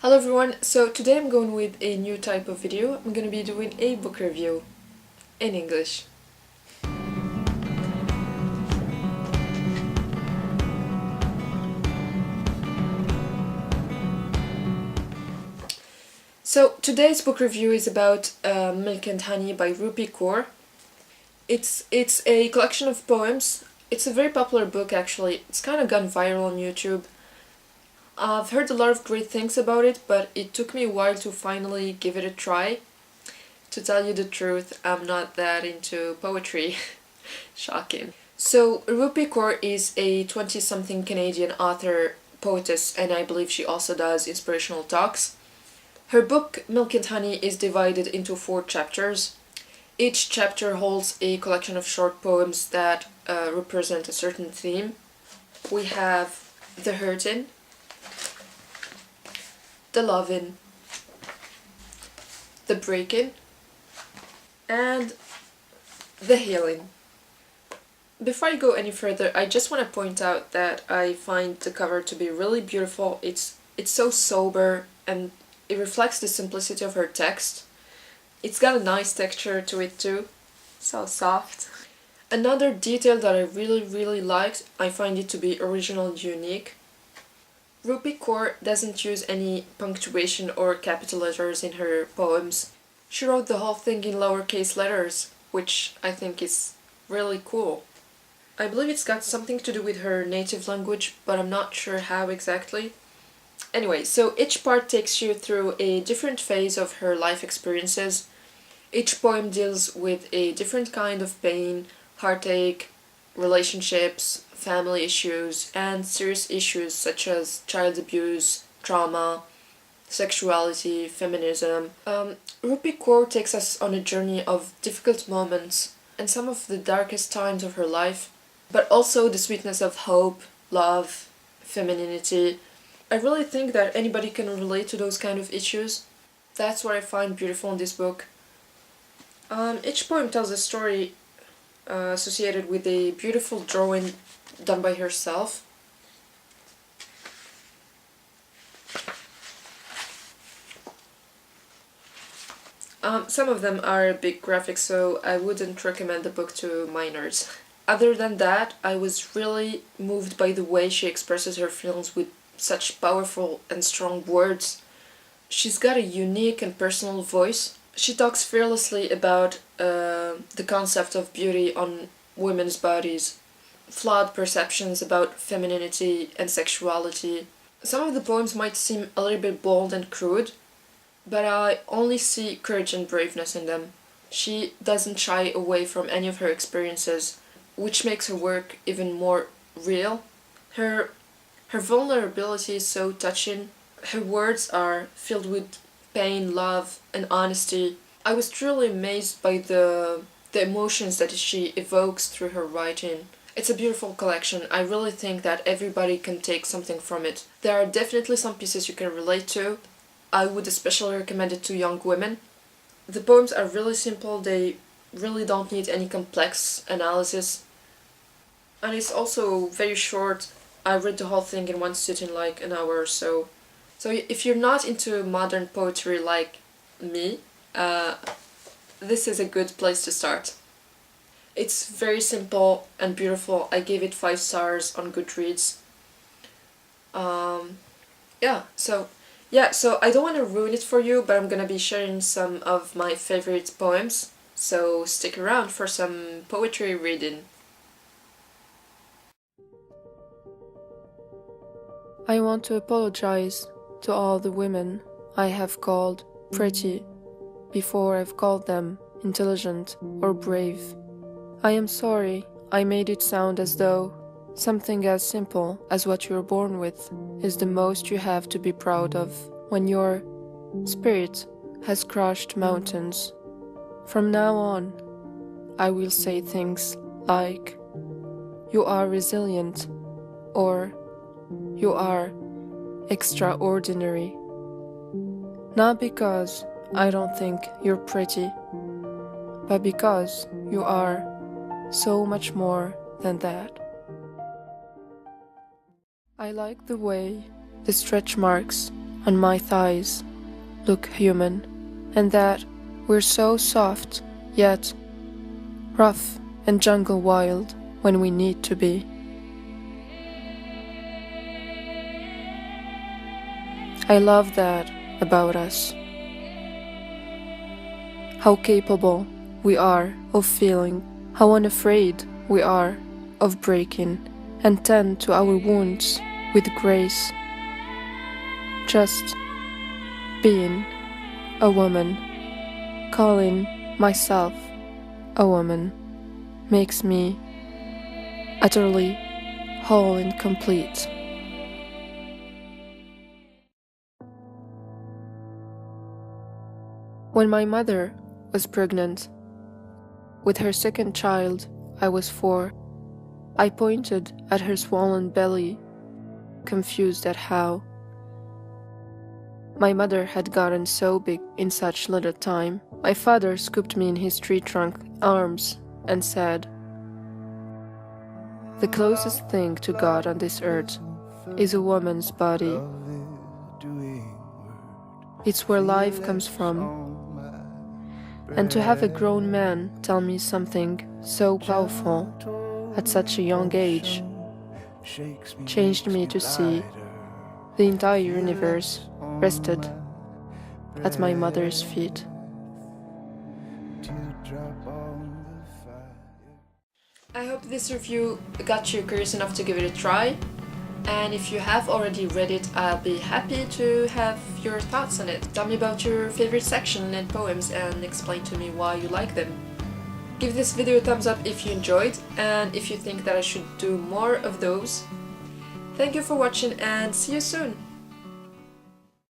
Hello everyone, so today I'm going with a new type of video. I'm going to be doing a book review in English. So today's book review is about Milk and Honey by Rupi Kaur. It's a collection of poems. It's a very popular book actually. It's kind of gone viral on YouTube. I've heard a lot of great things about it, but it took me a while to finally give it a try. To tell you the truth, I'm not that into poetry. Shocking. So, Rupi Kaur is a 20-something Canadian author, poetess, and I believe she also does inspirational talks. Her book, Milk and Honey, is divided into 4 chapters. Each chapter holds a collection of short poems that represent a certain theme. We have the hurtin', the lovin', the breakin', and the healing. Before I go any further, I just want to point out that I find the cover to be really beautiful. It's so sober and it reflects the simplicity of her text. It's got a nice texture to it too. So soft. Another detail that I really liked, I find it to be original and unique. Rupi Kaur doesn't use any punctuation or capital letters in her poems. She wrote the whole thing in lowercase letters, which I think is really cool. I believe it's got something to do with her native language, but I'm not sure how exactly. Anyway, so each part takes you through a different phase of her life experiences. Each poem deals with a different kind of pain, heartache, relationships, family issues, and serious issues such as child abuse, trauma, sexuality, feminism. Rupi Kaur takes us on a journey of difficult moments and some of the darkest times of her life, but also the sweetness of hope, love, femininity. I really think that anybody can relate to those kind of issues. That's what I find beautiful in this book. Each poem tells a story associated with a beautiful drawing done by herself. Some of them are a bit graphic, so I wouldn't recommend the book to minors. Other than that, I was really moved by the way she expresses her feelings with such powerful and strong words. She's got a unique and personal voice. She talks fearlessly about the concept of beauty on women's bodies, flawed perceptions about femininity and sexuality. Some of the poems might seem a little bit bold and crude, but I only see courage and braveness in them. She doesn't shy away from any of her experiences, which makes her work even more real. Her vulnerability is so touching. Her words are filled with pain, love, and honesty. I was truly amazed by the emotions that she evokes through her writing. It's a beautiful collection. I really think that everybody can take something from it. There are definitely some pieces you can relate to. I would especially recommend it to young women. The poems are really simple. They really don't need any complex analysis. And it's also very short. I read the whole thing in one sitting, like an hour or so. So if you're not into modern poetry like me, this is a good place to start. It's very simple and beautiful. I gave it 5 stars on GOODREADS. So I don't want to ruin it for you, but I'm gonna be sharing some of my favorite poems. So stick around for some poetry reading. I want to apologize to all the women I have called pretty before I've called them intelligent or brave. I am sorry I made it sound as though something as simple as what you're born with is the most you have to be proud of when your spirit has crushed mountains. From now on, I will say things like, you are resilient, or you are extraordinary. Not because I don't think you're pretty, but because you are so much more than that. I like the way the stretch marks on my thighs look human, and that we're so soft, yet rough and jungle wild when we need to be. I love that about us. How capable we are of feeling, how unafraid we are of breaking, and tend to our wounds with grace. Just being a woman, calling myself a woman, makes me utterly whole and complete. When my mother was pregnant with her second child, I was 4. I pointed at her swollen belly, confused at how my mother had gotten so big in such little time. My father scooped me in his tree-trunk arms and said, "The closest thing to God on this earth is a woman's body. It's where life comes from." And to have a grown man tell me something so powerful at such a young age changed me to see the entire universe rested at my mother's feet. I hope this review got you curious enough to give it a try, and if you have already read it, I'll be happy to have your thoughts on it. Tell me about your favorite section and poems and explain to me why you like them. Give this video a thumbs up if you enjoyed, and if you think that I should do more of those. Thank you for watching and see you soon!